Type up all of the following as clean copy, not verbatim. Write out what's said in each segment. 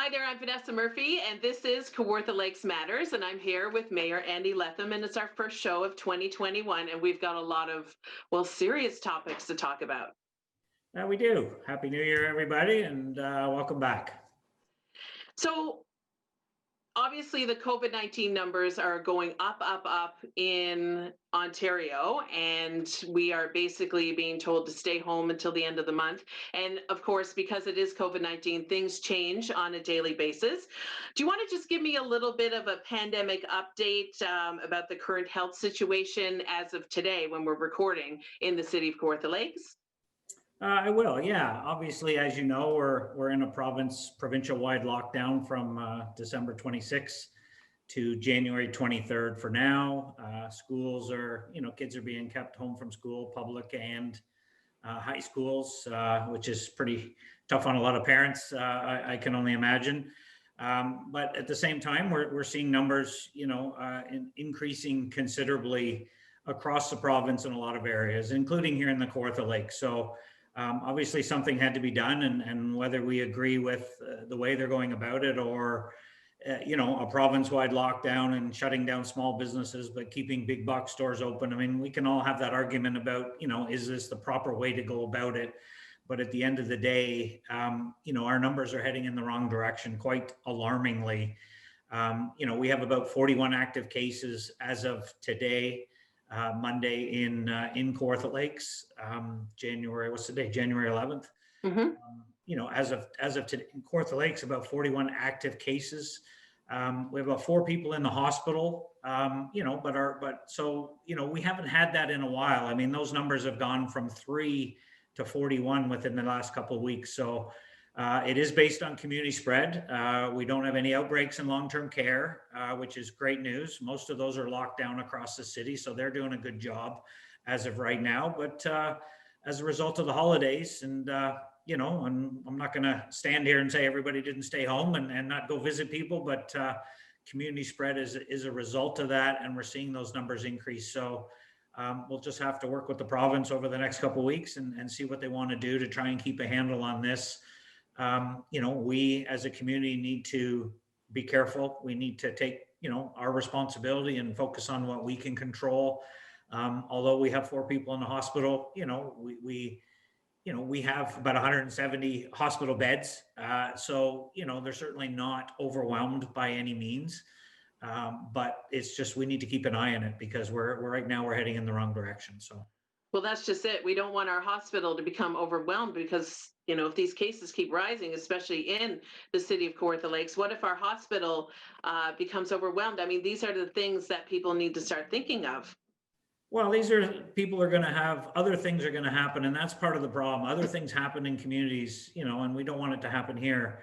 Hi there, I'm Vanessa Murphy, and this is Kawartha Lakes Matters, and I'm here with Mayor Andy Letham, and it's our first show of 2021, and we've got a lot of, well, serious topics to talk about. We do. Happy New Year, everybody, and welcome back. So, obviously, the COVID-19 numbers are going up in Ontario, and we are basically being told to stay home until the end of the month. And of course, because it is COVID-19, things change on a daily basis. Do you want to just give me a little bit of a pandemic update about the current health situation as of today when we're recording in the city of Kawartha Lakes? I will, yeah. Obviously, as you know, we're in a provincial-wide lockdown from December 26th to January 23rd for now. Schools are, kids are being kept home from school, public and high schools, which is pretty tough on a lot of parents, I can only imagine. But at the same time, we're seeing numbers, increasing considerably across the province in a lot of areas, including here in the Kawartha Lakes. So obviously something had to be done, and whether we agree with the way they're going about it or, a province-wide lockdown and shutting down small businesses, but keeping big box stores open. I mean, we can all have that argument about, is this the proper way to go about it? But at the end of the day, our numbers are heading in the wrong direction quite alarmingly. We have about 41 active cases as of today. Monday in Kawartha Lakes, January, what's the day? January 11th. Mm-hmm. As of today in Kawartha Lakes, about 41 active cases. We have about 4 people in the hospital. We haven't had that in a while. I mean, those numbers have gone from 3 to 41 within the last couple of weeks. So it is based on community spread. We don't have any outbreaks in long-term care, which is great news. Most of those are locked down across the city, so they're doing a good job as of right now. But as a result of the holidays, and I'm not going to stand here and say everybody didn't stay home and not go visit people, but community spread is a result of that, and we're seeing those numbers increase. So we'll just have to work with the province over the next couple of weeks and see what they want to do to try and keep a handle on this. We as a community need to be careful. We need to take, our responsibility and focus on what we can control. Although we have 4 people in the hospital, we have about 170 hospital beds. So, they're certainly not overwhelmed by any means. But it's just, we need to keep an eye on it because right now we're heading in the wrong direction. So. Well, that's just it. We don't want our hospital to become overwhelmed because, if these cases keep rising, especially in the city of Kawartha Lakes, what if our hospital becomes overwhelmed? I mean, these are the things that people need to start thinking of. Well, people are going to have, other things are going to happen, and that's part of the problem. Other things happen in communities, and we don't want it to happen here.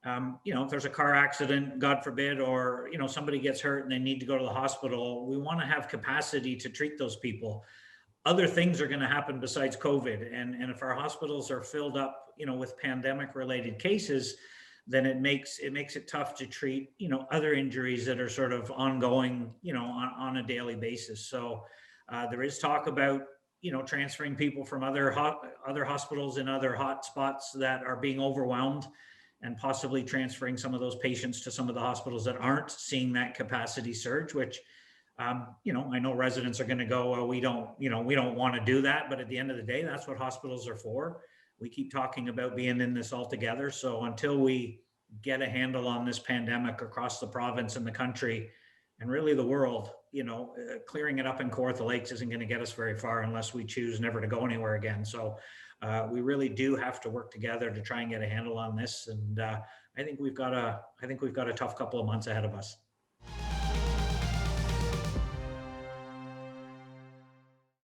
If there's a car accident, God forbid, or, somebody gets hurt and they need to go to the hospital, we want to have capacity to treat those people. Other things are going to happen besides COVID. And if our hospitals are filled up, with pandemic related cases, then it makes it tough to treat, other injuries that are sort of ongoing, on a daily basis. So there is talk about, transferring people from other hospitals in other hot spots that are being overwhelmed, and possibly transferring some of those patients to some of the hospitals that aren't seeing that capacity surge, which I know residents are going to go, well, we don't want to do that. But at the end of the day, that's what hospitals are for. We keep talking about being in this all together. So until we get a handle on this pandemic across the province and the country and really the world, clearing it up in Kawartha Lakes isn't going to get us very far unless we choose never to go anywhere again. So we really do have to work together to try and get a handle on this. And I think we've got a tough couple of months ahead of us.